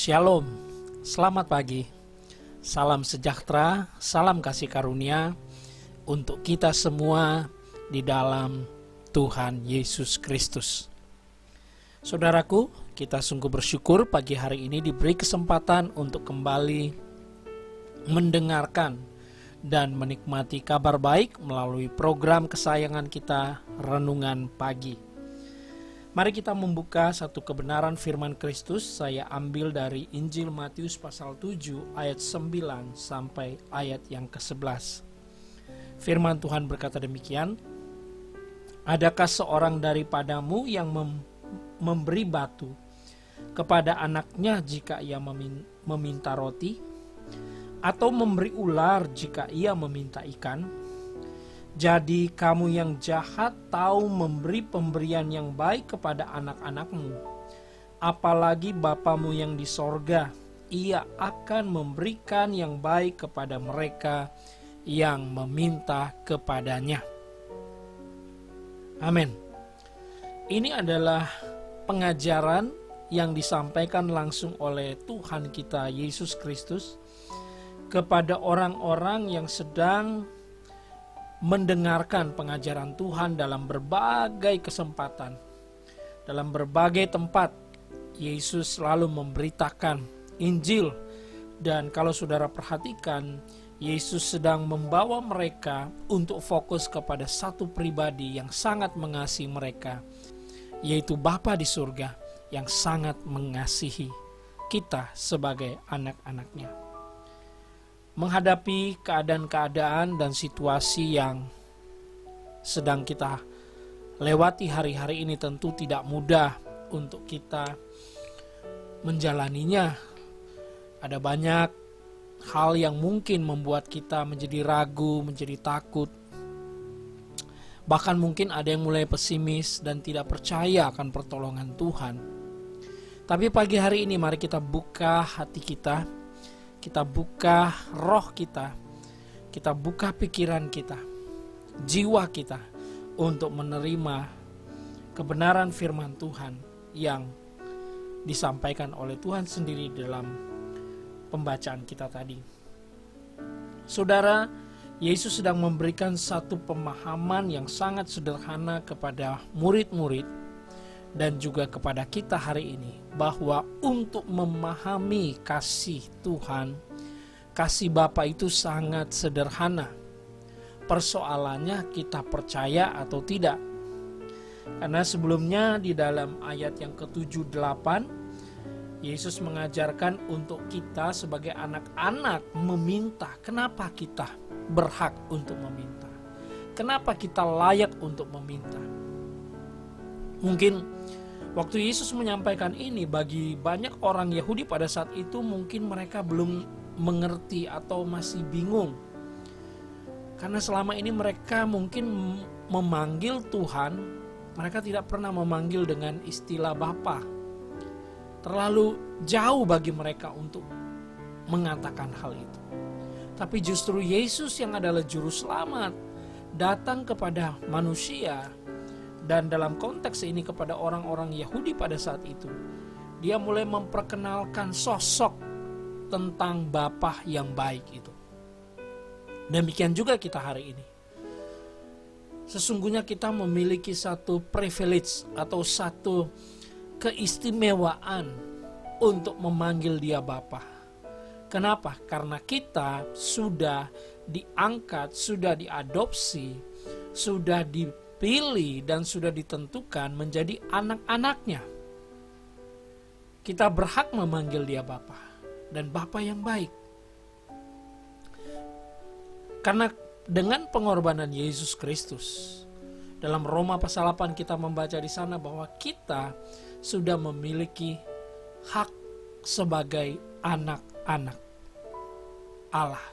Shalom, selamat pagi, salam sejahtera, salam kasih karunia untuk kita semua di dalam Tuhan Yesus Kristus. Saudaraku, kita sungguh bersyukur pagi hari ini diberi kesempatan untuk kembali mendengarkan dan menikmati kabar baik melalui program kesayangan kita, Renungan Pagi. Mari kita membuka satu kebenaran firman Kristus. Saya ambil dari Injil Matius pasal 7 ayat 9 sampai ayat yang ke-11. Firman Tuhan berkata demikian, "Adakah seorang daripadamu yang memberi batu kepada anaknya jika ia meminta roti? Atau memberi ular jika ia meminta ikan? Jadi kamu yang jahat tahu memberi pemberian yang baik kepada anak-anakmu, apalagi Bapamu yang di sorga, ia akan memberikan yang baik kepada mereka yang meminta kepadanya." Amin. Ini adalah pengajaran yang disampaikan langsung oleh Tuhan kita Yesus Kristus kepada orang-orang yang sedang mendengarkan pengajaran Tuhan dalam berbagai kesempatan. Dalam berbagai tempat, Yesus selalu memberitakan Injil. Dan kalau saudara perhatikan, Yesus sedang membawa mereka untuk fokus kepada satu pribadi yang sangat mengasihi mereka, yaitu Bapa di surga yang sangat mengasihi kita sebagai anak-anaknya. Menghadapi keadaan-keadaan dan situasi yang sedang kita lewati hari-hari ini tentu tidak mudah untuk kita menjalaninya. Ada banyak hal yang mungkin membuat kita menjadi ragu, menjadi takut. Bahkan mungkin ada yang mulai pesimis dan tidak percaya akan pertolongan Tuhan. Tapi pagi hari ini mari kita buka hati kita. Kita buka roh kita buka pikiran kita, jiwa kita untuk menerima kebenaran firman Tuhan yang disampaikan oleh Tuhan sendiri dalam pembacaan kita tadi. Saudara, Yesus sedang memberikan satu pemahaman yang sangat sederhana kepada murid-murid dan juga kepada kita hari ini, bahwa untuk memahami kasih Tuhan, kasih Bapa itu sangat sederhana. Persoalannya kita percaya atau tidak. Karena sebelumnya di dalam ayat yang ke-7-8, Yesus mengajarkan untuk kita sebagai anak-anak meminta. Kenapa kita berhak untuk meminta? Kenapa kita layak untuk meminta? Mungkin waktu Yesus menyampaikan ini, bagi banyak orang Yahudi pada saat itu mungkin mereka belum mengerti atau masih bingung. Karena selama ini mereka mungkin memanggil Tuhan, mereka tidak pernah memanggil dengan istilah Bapa. Terlalu jauh bagi mereka untuk mengatakan hal itu. Tapi justru Yesus yang adalah juru selamat datang kepada manusia. Dan dalam konteks ini kepada orang-orang Yahudi pada saat itu, dia mulai memperkenalkan sosok tentang Bapa yang baik itu. Demikian juga kita hari ini. Sesungguhnya kita memiliki satu privilege atau satu keistimewaan untuk memanggil dia Bapa. Kenapa? Karena kita sudah diangkat, sudah diadopsi, sudah dipilih dan sudah ditentukan menjadi anak-anaknya. Kita berhak memanggil dia Bapa, dan Bapa yang baik. Karena dengan pengorbanan Yesus Kristus, dalam Roma pasal 8 kita membaca di sana bahwa kita sudah memiliki hak sebagai anak-anak Allah.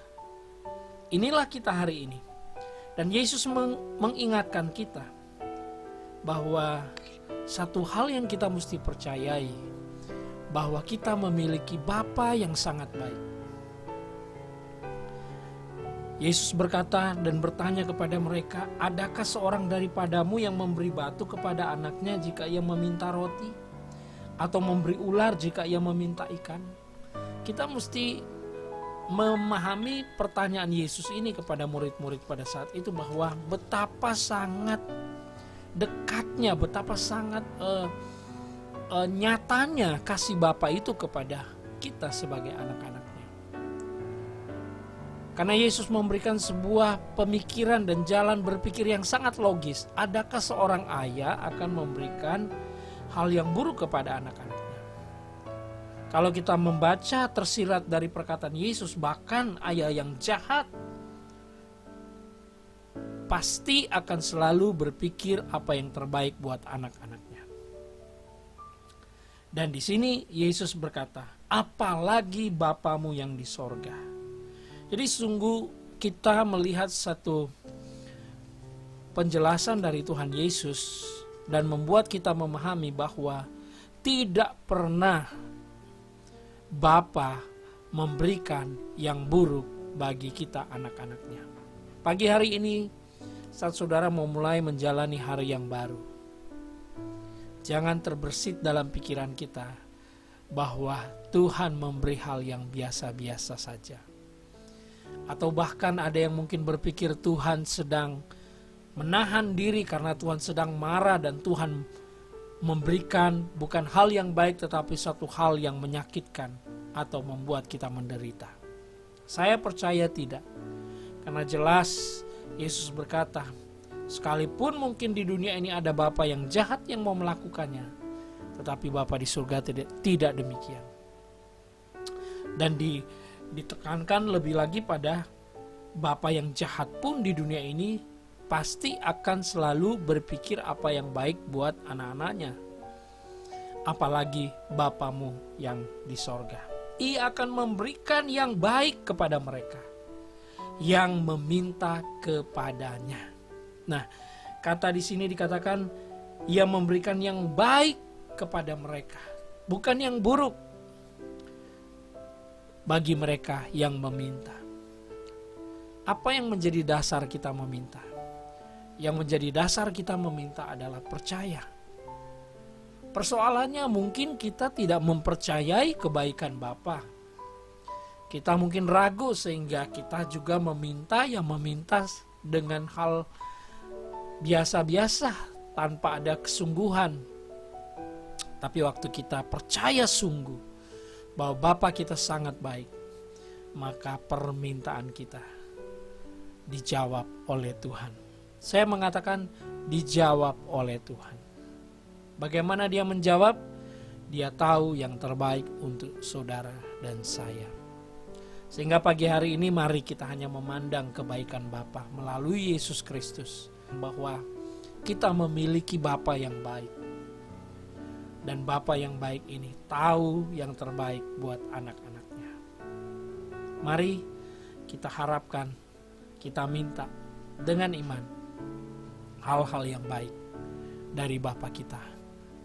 Inilah kita hari ini. Dan Yesus mengingatkan kita bahwa satu hal yang kita mesti percayai, bahwa kita memiliki Bapa yang sangat baik. Yesus berkata dan bertanya kepada mereka, "Adakah seorang daripadamu yang memberi batu kepada anaknya jika ia meminta roti? atau memberi ular jika ia meminta ikan. Kita mesti memahami pertanyaan Yesus ini kepada murid-murid pada saat itu, bahwa betapa sangat dekatnya, betapa sangat nyatanya kasih Bapa itu kepada kita sebagai anak-anaknya. Karena Yesus memberikan sebuah pemikiran dan jalan berpikir yang sangat logis. Adakah seorang ayah akan memberikan hal yang buruk kepada anak-anaknya? Kalau kita membaca tersirat dari perkataan Yesus, bahkan ayah yang jahat pasti akan selalu berpikir apa yang terbaik buat anak-anaknya. Dan di sini Yesus berkata, apalagi Bapamu yang di sorga. Jadi sungguh kita melihat satu penjelasan dari Tuhan Yesus dan membuat kita memahami bahwa tidak pernah Bapa memberikan yang buruk bagi kita anak-anaknya. Pagi hari ini saat saudara mau mulai menjalani hari yang baru, jangan terbersit dalam pikiran kita bahwa Tuhan memberi hal yang biasa-biasa saja. Atau bahkan ada yang mungkin berpikir Tuhan sedang menahan diri karena Tuhan sedang marah dan Tuhan memberikan bukan hal yang baik tetapi satu hal yang menyakitkan atau membuat kita menderita. Saya percaya tidak. Karena jelas Yesus berkata, sekalipun mungkin di dunia ini ada bapa yang jahat yang mau melakukannya, tetapi Bapa di surga tidak demikian. Dan ditekankan lebih lagi pada bapa yang jahat pun di dunia ini pasti akan selalu berpikir apa yang baik buat anak-anaknya. Apalagi Bapamu yang di sorga. Ia akan memberikan yang baik kepada mereka yang meminta kepadanya. Nah, kata di sini dikatakan ia memberikan yang baik kepada mereka, bukan yang buruk bagi mereka yang meminta. Apa yang menjadi dasar kita meminta? Yang menjadi dasar kita meminta adalah percaya. Persoalannya mungkin kita tidak mempercayai kebaikan Bapa. Kita mungkin ragu sehingga kita juga meminta dengan hal biasa-biasa tanpa ada kesungguhan. Tapi waktu kita percaya sungguh bahwa Bapa kita sangat baik, maka permintaan kita dijawab oleh Tuhan. Saya mengatakan dijawab oleh Tuhan. Bagaimana dia menjawab? Dia tahu yang terbaik untuk saudara dan saya. Sehingga pagi hari ini mari kita hanya memandang kebaikan Bapa melalui Yesus Kristus. Bahwa kita memiliki Bapa yang baik. Dan Bapa yang baik ini tahu yang terbaik buat anak-anaknya. Mari kita harapkan, kita minta dengan iman hal-hal yang baik dari Bapa kita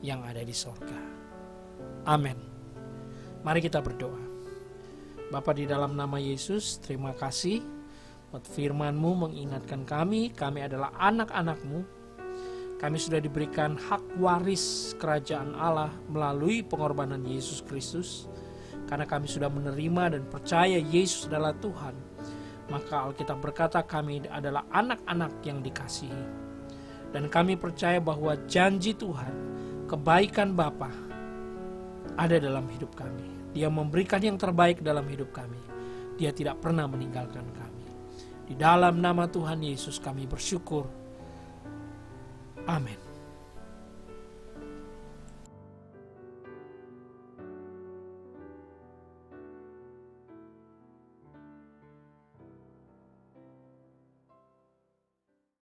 yang ada di sorga. Amin. Mari kita berdoa. Bapa, di dalam nama Yesus, terima kasih buat firman-Mu mengingatkan kami adalah anak-anak-Mu. Kami sudah diberikan hak waris kerajaan Allah melalui pengorbanan Yesus Kristus. Karena kami sudah menerima dan percaya Yesus adalah Tuhan, maka Alkitab berkata kami adalah anak-anak yang dikasihi. Dan kami percaya bahwa janji Tuhan, kebaikan Bapa ada dalam hidup kami. Dia memberikan yang terbaik dalam hidup kami. Dia tidak pernah meninggalkan kami. Di dalam nama Tuhan Yesus kami bersyukur. Amin.